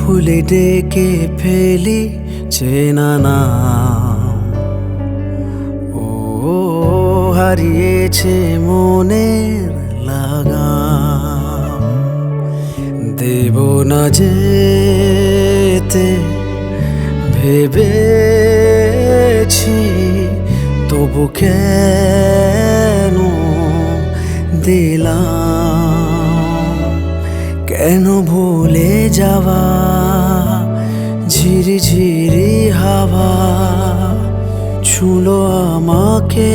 ভুলে ডেকে ফেলি চেনা নাম। ও হারিয়েছে মনের লাগাম। দেব না যেতে ভেবেছি, তবু কেন দিলাম? কেন ভুলে যাওয়া ঝিরি ঝিরি হাওয়া ছুলো আমাকে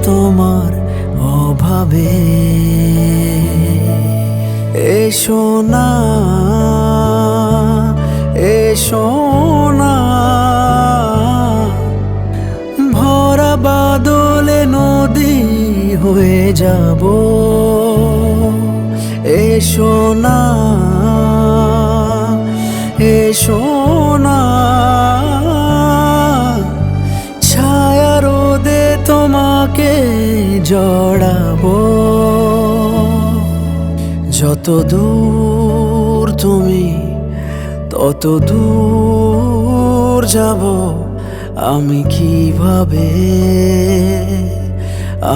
তোমার অভাবে। এসো না, এসো না, ভরা বাদলে নদী হয়ে যাব। এসো না, এসো না, ছায়া রোদে তোমাকে জড়াবো। যত দূর তুমি তত দূর যাব। আমি কিভাবে,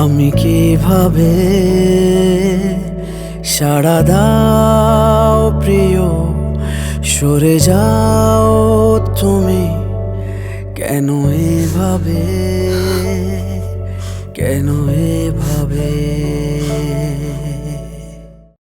আমি কিভাবে সাড়া দাও প্রিয়, সরে যাও তুমি কেন এভাবে, কেন এভাবে?